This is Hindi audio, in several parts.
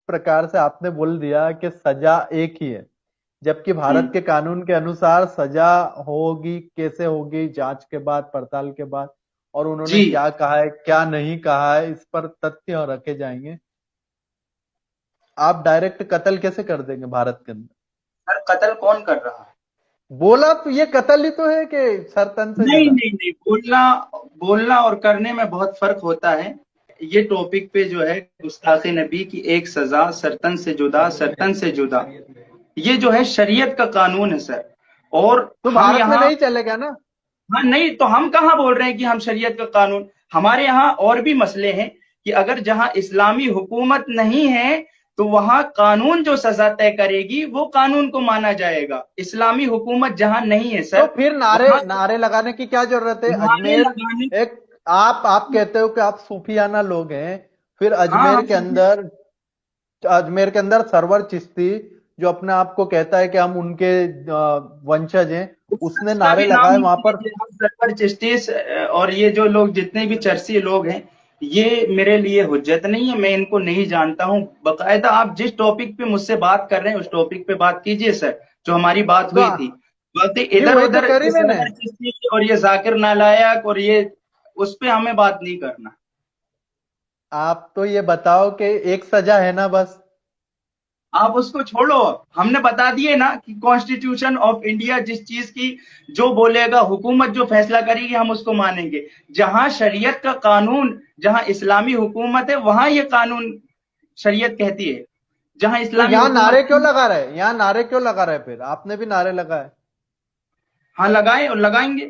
प्रकार से आपने बोल दिया कि सजा एक ही है, जबकि भारत के कानून के अनुसार सजा होगी, कैसे होगी, जांच के बाद, पड़ताल के बाद, और उन्होंने जी। क्या कहा है क्या नहीं कहा है इस पर तथ्य रखे जाएंगे। आप डायरेक्ट कत्ल कैसे कर देंगे भारत के अंदर? सर कत्ल कौन कर रहा है? बोला तो ये कत्ल ही तो है कि सर तन से नहीं जुदा। नहीं नहीं, बोलना बोलना और करने में बहुत फर्क होता है। ये टॉपिक पे जो है गुस्ताखे नबी की एक सजा, सरतन से जुदा, सरतन से जुदा, ये जो है शरीयत का कानून है सर। और तो हम भारत में यहाँ, नहीं चलेगा ना? हाँ नहीं तो हम कहाँ बोल रहे हैं कि हम शरीयत का कानून, हमारे यहाँ और भी मसले हैं कि अगर जहां इस्लामी हुकूमत नहीं है तो वहां कानून जो सजा तय करेगी वो कानून को माना जाएगा। इस्लामी हुकूमत जहां नहीं है तो सर, फिर नारे वहां नारे लगाने की क्या जरूरत है? नारे अजमेर लगाने। एक, आप कहते हो कि आप सूफियाना लोग हैं, फिर हाँ हम अजमेर के अंदर सरवर चिश्ती, जो अपने आप को कहता है कि हम उनके वंशज हैं, उसने उसका नारे भी नाम लगाए मत वहां पर। लीजिए, हम सरवर चिश्तीस और ये जो लोग जितने भी चर्ची लोग हैं, ये मेरे लिए हुज्जत नहीं है, मैं इनको नहीं जानता हूँ बकायदा। आप जिस टॉपिक पे मुझसे बात कर रहे हैं उस टॉपिक पे बात कीजिए सर, जो हमारी बात तो हुई थी। बातें नहीं, इधर वही तो उधर कह रही ये मैंने। सरवर चिश्ती और ये जाकिर नालायक और ये, उस पे हमें बात नहीं करना। आप तो ये बताओ कि एक सजा है ना बस। आप उसको छोड़ो, हमने बता दिए ना कि कॉन्स्टिट्यूशन ऑफ इंडिया जिस चीज की जो बोलेगा, हुकूमत जो फैसला करेगी हम उसको मानेंगे। जहां शरीयत का कानून, जहां इस्लामी हुकूमत है वहां ये कानून शरीयत कहती है। जहां तो इस्लामी यहाँ हुकूमत नारे क्यों लगा रहे? यहाँ नारे क्यों लगा रहे? फिर आपने भी नारे लगाए। हाँ लगाए और लगाएंगे।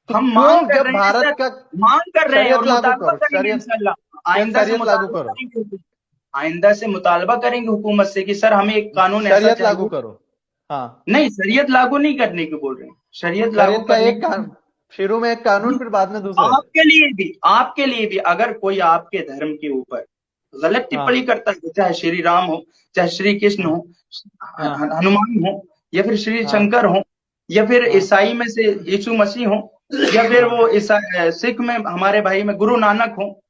तो हम मांग क्यों, कर जब रहे हैं सर, भारत का मांग कर रहे हैं और शरीयत लागू मुतालबा करो, करेंगे शरीयत, इंशाल्लाह। फिर आइंदा से शरीयत लागू मुतालबा करो, करेंगे, आइंदा से मुतालबा करेंगे हुकूमत से कि सर हमें एक कानून ऐसा शरीयत लागू चाहिए। करो। हाँ, नहीं, शरीयत लागू नहीं करने की बोल रहे हैं, शरीयत लागू शरीयत का करने एक की। कानून, शुरू में एक कानून, फिर बाद में दूसरे। आपके लिए भी अगर कोई आपके धर्म के ऊपर गलत टिप्पणी हाँ, करता है, चाहे श्री राम हो, चाहे श्री कृष्ण हाँ, हो, हाँ, हनुमान हो, या फिर श्री हाँ, शंकर हो, या फिर हाँ, ईसाई में से यीशु मसीह हो, या फिर हाँ, वो सिख में हमारे भाई में गुरु नानक हो,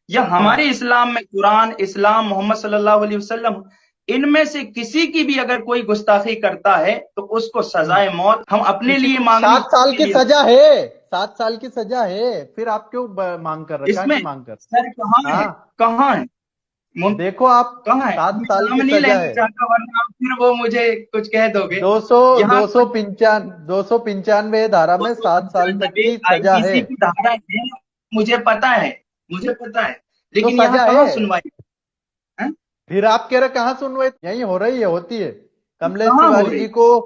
या हमारे हाँ, इस्लाम में कुरान, इस्लाम, मोहम्मद सल्लल्लाहु अलैहि वसल्लम, इनमें से किसी की भी अगर कोई गुस्ताखी करता है तो उसको हम्म। सजाए मौत हम अपने किसी लिए को मांगनी 7 साल के की लिए। सजा है, 7 साल की सजा है, फिर आप क्यों मांग कर रहे? कहाँ इसमें की मांग कर? सर कहाँ है, हाँ, कहाँ है, देखो आप, कहाँ है? सात मैं साल नाम की नहीं सजा लेना है। चाहता वरना आप फिर वो मुझे कुछ कह दोगे। दो सौ यहाँ दो सौ पिंचान 295 धारा में 7 साल तक की सजा है। आईपीसी की धारा है, मुझे पता है, मुझे पता है, तो लेकिन यहाँ सजा है। कहाँ सुनवाई है? फिर आप कह रहे कहाँ सुनवाई? यही हो रही है, होती है। कमलेश कहाँ हो तिवारी रही? जी को,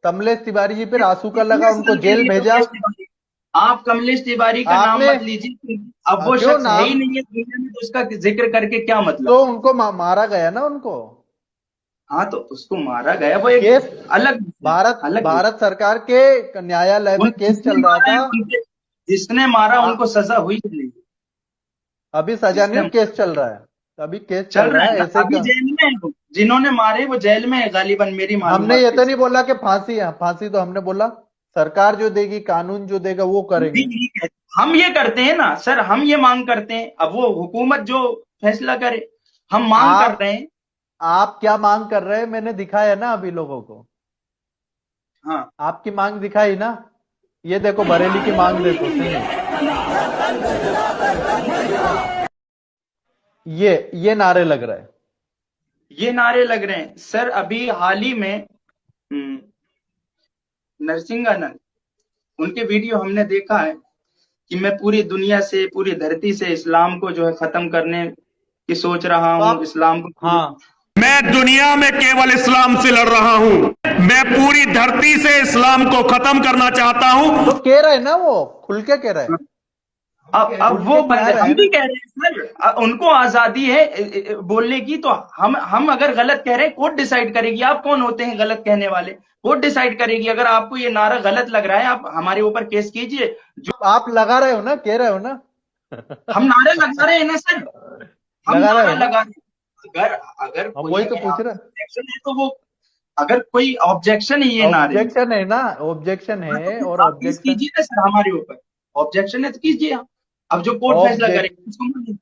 कमलेश तिवारी जी पर आंसू का लगा, कितने उनको साल के जेल लिए भेजा। कमलेश तिवारी? आप कमलेश तिवारी का नाम आपने, मत लीजिए, अब वो क्यों शख्स है ही नाम? नहीं है दुनिया में, तो उसका जिक्र करके क्या तो मतलब। उनको मारा गया ना उनको। हाँ तो उसको मारा गया, वो एक केस, अलग विषय, भारत अलग विषय। भारत सरकार के न्यायालय उन में केस जिसने चल रहा मारा है था। उनके, जिसने मारा आ, उनको सजा हुई कि नहीं? अभी सजा नहीं, जिसने केस चल रहा है। अभी केस चल चल रहा रहा है है ना, ऐसे अभी का। जेल में है वो। जिन्होंने मारे वो जेल में है गालिबन, मेरी हमने मालूमात ये के तो नहीं हिसाब बोला कि फांसी है, फांसी तो हमने बोला सरकार जो देगी, कानून जो देगा वो से। भी करेंगे। यही कहते, हम ये करते हैं ना सर, हम ये मांग करते हैं, अब वो हुकूमत जो फैसला करे, हम मांग कर आप रहे हैं। आप क्या मांग कर रहे हैं? मैंने दिखाया ना अभी लोगों को। हाँ आपकी मांग दिखाई ना। ये देखो बरेली की मांग, देखो सुनिए। ये नारे लग रहे हैं। ये नारे लग रहे हैं सर। अभी हाल ही में नरसिंहानंद, उनके वीडियो हमने देखा है कि मैं पूरी दुनिया से, पूरी धरती से इस्लाम को जो है खत्म करने की सोच रहा तो हूँ, आप, इस्लाम को। हाँ, मैं दुनिया में केवल इस्लाम से लड़ रहा हूं। मैं पूरी धरती से इस्लाम को खत्म करना चाहता हूं। तो कह रहे हैं ना, वो खुल के कह रहे हैं। अब खुल वो के कह बंदे, रहे हम हैं भी ना। कह रहे हैं सर, उनको आजादी है बोलने की, तो हम अगर गलत कह रहे हैं कोर्ट डिसाइड करेगी। आप कौन होते हैं गलत कहने वाले? कोर्ट डिसाइड करेगी। अगर आपको ये नारा गलत लग रहा है आप हमारे ऊपर केस कीजिए। जो आप लगा रहे हो ना, कह रहे हो ना। हम नारे लगा रहे हैं ना सर, हम लगा रहे नारा हो ना। लगा रहे हैं। अगर अगर हम कोई वही तो पूछ रहे हैं। ऑब्जेक्शन है तो वो, अगर कोई ऑब्जेक्शन है ये नारे में, ऑब्जेक्शन है ना, ऑब्जेक्शन हाँ, तो है, फिर और आप केस ऑब्जेक्शन, कीजिए ना सर हमारे ऊपर। ऑब्जेक्शन है तो कीजिए आप। अब जो कोर्ट फैसला ऑब्जेक्ट करेगा उसको मानिए।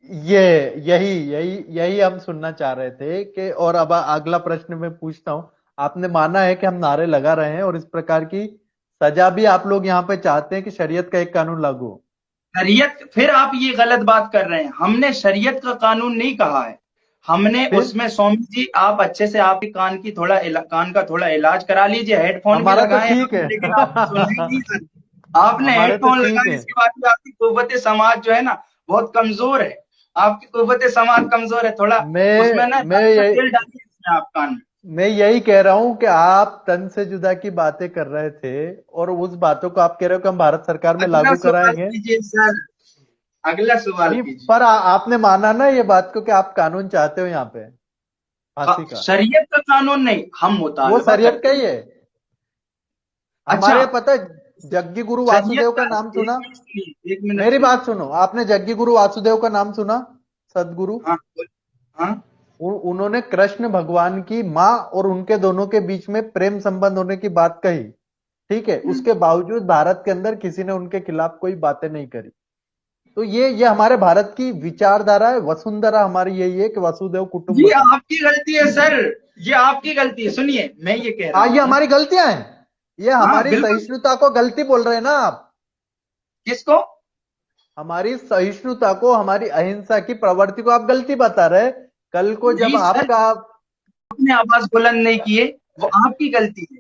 ये यही यही यही हम सुनना चाह रहे थे कि, और अब अगला प्रश्न मैं पूछता हूँ। आपने माना है कि हम नारे लगा रहे हैं और इस प्रकार की सजा भी आप लोग यहाँ पे चाहते हैं कि शरीयत का एक कानून लागू हो। शरीयत, फिर आप ये गलत बात कर रहे हैं। हमने शरीयत का कानून नहीं कहा है, हमने फिर उसमें स्वामी जी आप अच्छे से आपकी कान का थोड़ा इलाज करा लीजिए, हेडफोन भी हमारा तो लगाए आप, ठीक है। लेकिन आप सुनना ही नहीं सर। आपने हमारे तो हेडफोन ठीक लगाए, है। इसके बाद भी आपकी कुव्वत समाज जो है ना बहुत कमजोर है, आपकी कुव्वत समाज कमजोर है, थोड़ा उसमें ना मैं सरसों यही तेल डालिए इसमें आप कान में। मैं यही कह रहा हूं कि आप तन से जुदा की बातें कर रहे थे और उस बातों को आप कह रहे हो कि हम भारत सरकार में अगला लागू सवाल कराएंगे। कीजिए सर, अगला सवाल नहीं, कीजिए। पर आपने माना ना ये बात को कि आप कानून चाहते हो यहाँ पे फांसी का। शरीयत का कानून नहीं, हम वो मुतालबा शरीयत का करते ही हैं। है। अच्छा, हमारे पता है, जग्गी गुरु शरीयत वासुदेव का का, नाम सुना? एक मिनट सुनिए, एक मिनट मेरी सुनिए। बात सुनो, आपने जग्गी गुरु वासुदेव का नाम सुना? सदगुरु। हाँ हाँ। उन्होंने कृष्ण भगवान की माँ और उनके दोनों के बीच में प्रेम संबंध होने की बात कही, ठीक है। हम्म। उसके बावजूद भारत के अंदर किसी ने उनके खिलाफ कोई बातें नहीं करी। तो ये हमारे भारत की विचारधारा है, वसुंधरा हमारी यही है कि वसुदेव ये कुटुंबकम। आपकी गलती है सर, ये आपकी गलती है। सुनिए, मैं ये कह रहा हाँ, ये हूँ। हमारी गलतियां हैं। ये हाँ हमारी बिल्कुल। सहिष्णुता को गलती बोल रहे हैं ना आप। किसको? हमारी सहिष्णुता को, हमारी अहिंसा की प्रवृत्ति को आप गलती बता रहे। कल को जब नहीं सर, आपका, आपने आवाज बुलंद नहीं किए, वो आपकी गलती है।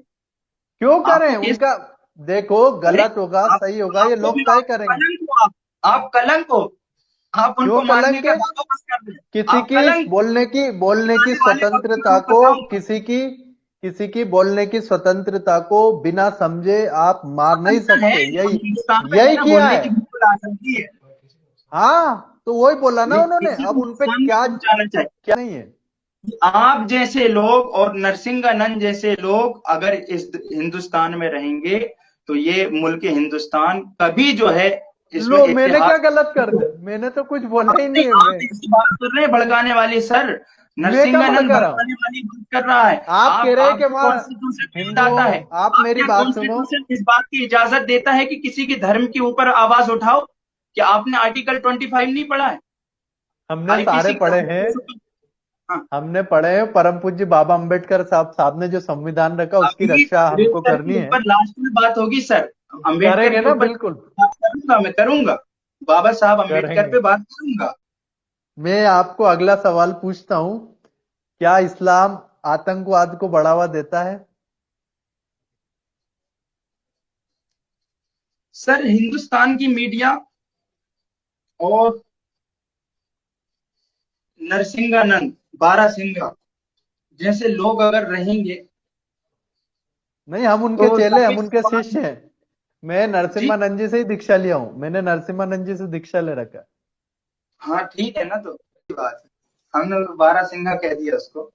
क्यों करें आपको किस, उनका? देखो, अरे गलत होगा आप, सही होगा ये आपको भी लोग तय आप करेंगे। कलंक हो, आप कलंक हो, आप क्यों उनको मारने कलंक का है? बंदोबस्त कर रहे हैं। किसी आप की कलंक हो। बोलने की आने वाले वक्त में स्वतंत्रता मैं को, बताऊंगा। किसी की बोलने की स्वतंत्रता को बिना समझे आप मार नहीं है, सकते। हम यही हिंदुस्तान में है यही ना, किया बोलने है। की बिल्कुल आजादी है। हाँ, तो वही बोला ना ये उन्होंने। किसी अब को उनपे नुकसान नहीं क्या पहुंचाना चाहिए। क्या नहीं है। आप जैसे लोग और नरसिंहानंद जैसे लोग अगर इस हिंदुस्तान में रहेंगे तो ये मुल्क हिंदुस्तान कभी जो है इसमें लो, मैंने इतिहास। क्या गलत कर दिया? मैंने तो कुछ बोला ही नहीं है। आप ऐसी बात कर रहे हैं भड़काने वाली सर। मैं क्या नरसिंहानंद भड़का रहा हूं? भड़काने वाली बात कर रहा है। आप कह रहे हैं कि आपका वहां कॉन्स्टिट्यूशन नहीं हिंदुओं, बताता है। आप मेरी आपका बात सुनो। कॉन्स्टिट्यूशन इस बात की इजाजत देता है कि किसी के धर्म के ऊपर आवाज उठाओ। क्या आपने आर्टिकल 25 नहीं पढ़ा है हमने सारे आईपीसी का? पढ़े हैं। हाँ, हमने पढ़े हैं। परम पूज्य बाबा अंबेडकर साहब ने जो संविधान रखा उसकी अभी रक्षा हमको अम्बेडकर करनी के है। ऊपर लास्ट में बात होगी सर। अम्बेडकर करेंगे के ना, ऊपर बिल्कुल बात करूंगा, मैं करूंगा। बाबा साहब अम्बेडकर करेंगे। पे बात करूंगा। मैं आपको अगला सवाल पूछता हूं। क्या इस्लाम आतंकवाद को बढ़ावा देता है? सर, हिंदुस्तान की मीडिया और नरसिंहानंद, बारासिंगा जैसे लोग अगर रहेंगे नहीं, हम उनके तो चेले, हम जाहिर सी उनके बात शिष्य है। हैं। मैं जी, नरसिम्हानंद जी से ही दीक्षा लिया हूं। मैंने नरसिम्हानंद जी से दीक्षा ले रखा है। हाँ ठीक है ना, तो अच्छी बात है। हमने बारासिंगा कह दिया उसको।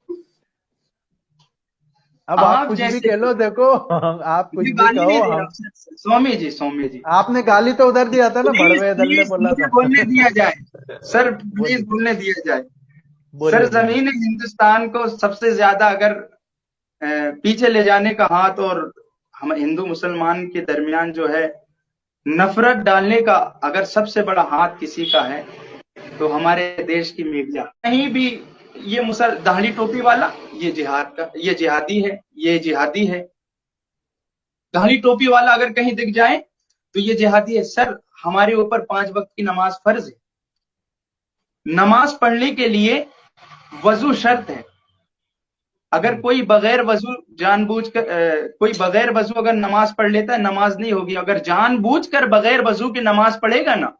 अब आप आप कुछ भी जैसे कह लो, लोग, देखो। आप कुछ मैं भी गाली नहीं कहो दे रहा हम। हूँ सर, स्वामी जी, स्वामी जी। आपने गाली तो उधर दिया था ना, प्लीज भड़वे दल्ले प्लीज बोला मुझे था। बोलने दिया जाए सर, प्लीज बोलिए बोलने दिया जाए। सर, बोलिए बोलिए। जमीन हिंदुस्तान को सबसे ज्यादा अगर पीछे ले जाने का हाथ, और हम हिंदू मुसलमान के दरमियान जो है नफरत डालने का अगर सबसे बड़ा हाथ किसी का है तो हमारे देश की मीडिया। कहीं भी ये मुसल दाढ़ी टोपी वाला, ये जिहाद का, ये जिहादी है, ये जिहादी है। दाढ़ी टोपी वाला अगर कहीं दिख जाए तो ये जिहादी है। सर, हमारे ऊपर 5 वक्त की नमाज फर्ज है। नमाज पढ़ने के लिए वजू शर्त है। अगर कोई बगैर वजू जानबूझकर कोई बगैर वजू अगर नमाज पढ़ लेता है, नमाज नहीं होगी। अगर जानबूझकर बगैर वजू की नमाज पढ़ेगा ना,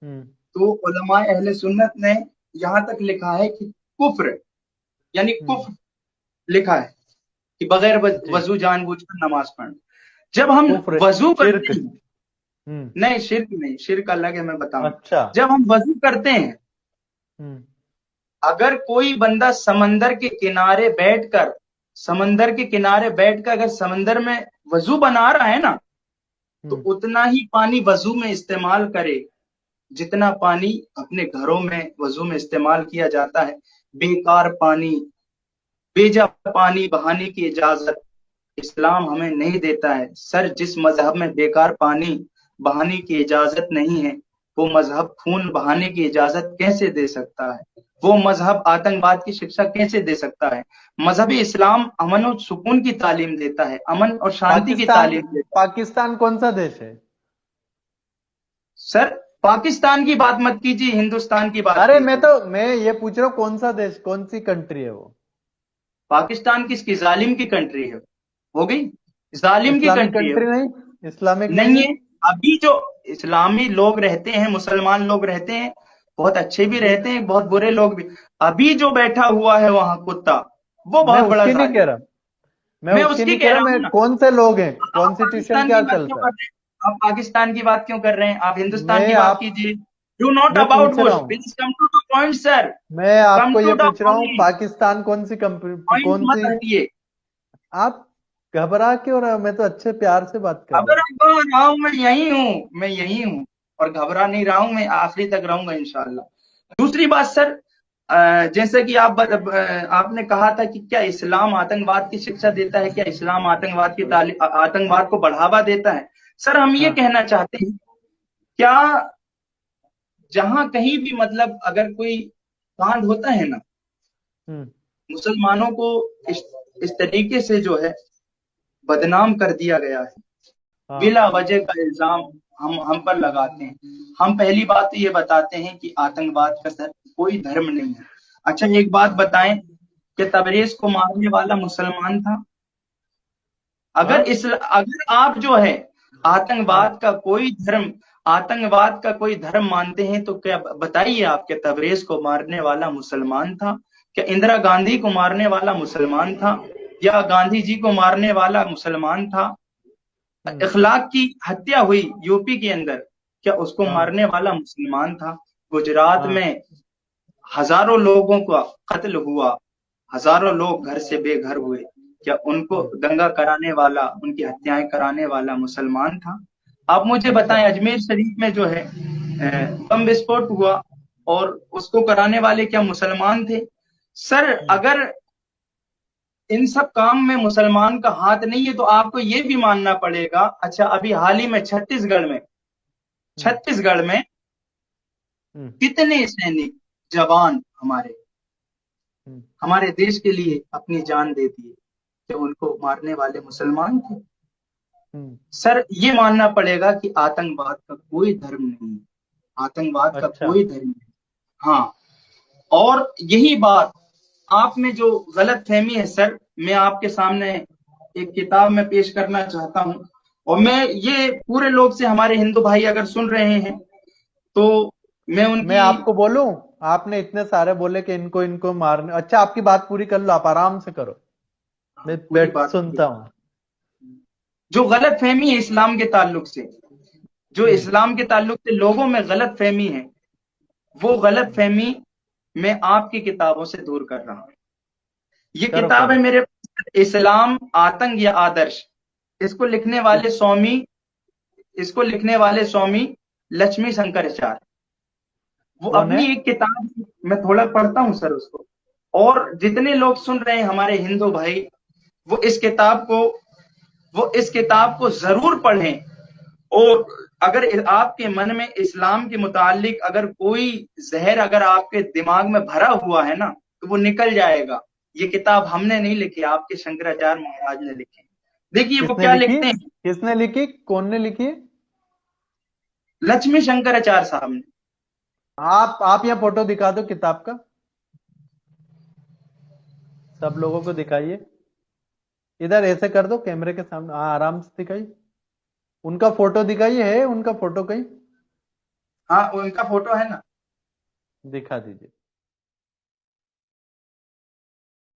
हम्म। तो उलमाए अहले सुन्नत ने यहां तक लिखा है कि कुफ्र, यानी हम्म। कुफ्र लिखा है कि बगैर जी। वजू जानबूझकर नमाज पढ़ना। जब हम कुफ्र, वजू शिर्क। करते हैं, नहीं शिर्क नहीं, शिर्क अलग है, मैं बताऊं। अच्छा। जब हम वजू करते हैं, हम्म। अगर कोई बंदा समंदर के किनारे बैठकर अगर समंदर में वजू बना रहा है ना, तो हम्म। उतना ही पानी वजू में इस्तेमाल करे जितना पानी अपने घरों में वजू में इस्तेमाल किया जाता है। बेकार पानी, बेजा पानी बहाने की इजाजत इस्लाम हमें नहीं देता है। सर, जिस मजहब में बेकार पानी बहाने की इजाजत नहीं है, वो मजहब खून बहाने की इजाजत कैसे दे सकता है? वो मजहब आतंकवाद की शिक्षा कैसे दे सकता है? मजहब इस्लाम अमन और सुकून की तालीम देता है, अमन और शांति की पाकिस्तान तालीम देता है। पाकिस्तान कौन सा देश है? सर, पाकिस्तान की बात मत कीजिए, हिंदुस्तान की बात अरे कीजिए। मैं ये पूछ रहा हूँ कौन सा देश, कौन सी कंट्री है वो? पाकिस्तान किसकी, जालिम की कंट्री है, हो गई, जालिम की इस्लामिक कंट्री है। कंट्री नहीं? इस्लामिक नहीं नहीं है? है। अभी जो इस्लामी लोग रहते हैं, मुसलमान लोग रहते हैं, बहुत अच्छे भी रहते हैं, बहुत बुरे लोग भी। अभी जो बैठा हुआ है वहां कुत्ता, वो मैं बहुत बड़ा उसकी नहीं कह जालिम। रहा, मैं मैं उसकी उसकी नहीं कह कह रहा, रहा हूँ मैं ना। कौन से लोग हैं, आप कॉन्स्टिट्यूशन पाकिस्तान क्या की बात क्यों चलता कर है? रहे हैं? आप पाकिस्तान की बात क्यों कर रहे हैं? आप हिंदुस्तान मैं की बात आप कीजिए। डू नॉट मैं अबाउट पूछ रहा बुश, हूँ, please come to the point sir. मैं कम आपको ये टू द पूछ रहा हूँ पॉइंट, पाकिस्तान कौन सी कंपनी, पॉइंट कौन मत सी? हटिए। आप घबरा क्यों रहे हो? मैं तो अच्छे प्यार से बात कर रहा घबरा हूँ। कहाँ रहा हूं, मैं यही हूँ, मैं यही हूँ। और घबरा नहीं रहा हूं, मैं आखिरी तक रहूंगा इंशाल्लाह। दूसरी बात सर, जैसे कि आपने कहा था कि क्या इस्लाम आतंकवाद की शिक्षा देता है, क्या इस्लाम आतंकवाद को बढ़ावा देता है? सर, हम ये हाँ। कहना चाहते हैं, क्या जहां कहीं भी मतलब अगर कोई कांड होता है ना, हम्म। मुसलमानों को इस, इस तरीके से जो है बदनाम कर दिया गया है, हाँ। बिला वजह का इल्जाम हम पर लगाते हैं। हम पहली बात तो ये बताते हैं कि आतंकवाद का सर कोई धर्म नहीं है। अच्छा, एक बात बताएं कि तबरेज को मारने वाला मुसलमान था? हाँ। अगर आप जो है हाँ। आतंकवाद का कोई धर्म आतंकवाद का कोई धर्म मानते हैं, तो क्या बताइए, आपके तबरेज को मारने वाला मुसलमान था? क्या इंदिरा गांधी को मारने वाला मुसलमान था? या गांधी जी को मारने वाला मुसलमान था? हम्म। इखलाक की हत्या हुई यूपी के अंदर, क्या उसको हाँ। मारने वाला मुसलमान था? गुजरात हाँ। में हजारों लोगों का कत्ल हुआ, हजारों लोग घर से बेघर हुए, क्या उनको हम्म। दंगा कराने वाला, उनकी हत्याएं कराने वाला मुसलमान था? आप मुझे अच्छा। बताएं, अजमेर शरीफ में जो है बम विस्फोट हुआ, और उसको कराने वाले क्या मुसलमान थे? सर, हम्म। अगर इन सब काम में मुसलमान का हाथ नहीं है, तो आपको ये भी मानना पड़ेगा। अच्छा, अभी हाल ही में हम्म। छत्तीसगढ़ में हम्म। कितने सैनिक जवान हमारे हम्म। हमारे देश के लिए अपनी जान दे दिए, कि उनको मारने वाले मुसलमान थे? हम्म। सर, ये मानना पड़ेगा कि आतंकवाद का कोई धर्म नहीं है, आतंकवाद का अच्छा। कोई धर्म नहीं। हाँ, और यही बात आप में जो गलत फहमी है सर, मैं आपके सामने एक किताब में पेश करना चाहता हूं। और मैं ये पूरे लोग से, हमारे हिंदू भाई अगर सुन रहे हैं, तो मैं मैं उनकी आपको बोलूं, आपने इतने सारे बोले कि इनको इनको मारने, अच्छा आपकी बात पूरी कर लो, आप आराम से करो, मैं पूरी बैठ बात, सुनता हूँ। जो गलत फहमी है इस्लाम के ताल्लुक से, जो हम्म। इस्लाम के ताल्लुक से लोगों में गलत फहमी है, वो गलत फहमी मैं आपकी किताबों से दूर कर रहा हूं। ये करो किताब है करो। मेरे पास, इस्लाम आतंक या आदर्श। इसको लिखने वाले इस स्वामी इसको लिखने वाले स्वामी लक्ष्मी शंकराचार्य। वो कौन है? अपनी एक किताब, मैं थोड़ा पढ़ता हूं सर उसको। और जितने लोग सुन रहे हैं हमारे हिंदू भाई, वो इस किताब को वो इस किताब को जरूर पढ़ें। और अगर आपके मन में इस्लाम के मुतालिक अगर कोई जहर अगर आपके दिमाग में भरा हुआ है ना, तो वो निकल जाएगा। ये किताब हमने नहीं लिखी, आपके शंकराचार्य महाराज ने लिखी। देखिए वो किसने क्या लिखी? लिखते हैं, किसने लिखी, कौन ने लिखी? लक्ष्मी शंकराचार्य साहब ने। आप यहाँ फोटो दिखा दो किताब का, सब लोगों को दिखाइए। इधर ऐसे कर दो कैमरे के सामने, हाँ आराम से दिखाइए। उनका फोटो दिखाइए, है उनका फोटो कहीं? हाँ, उनका फोटो है ना। दिखा दीजिए।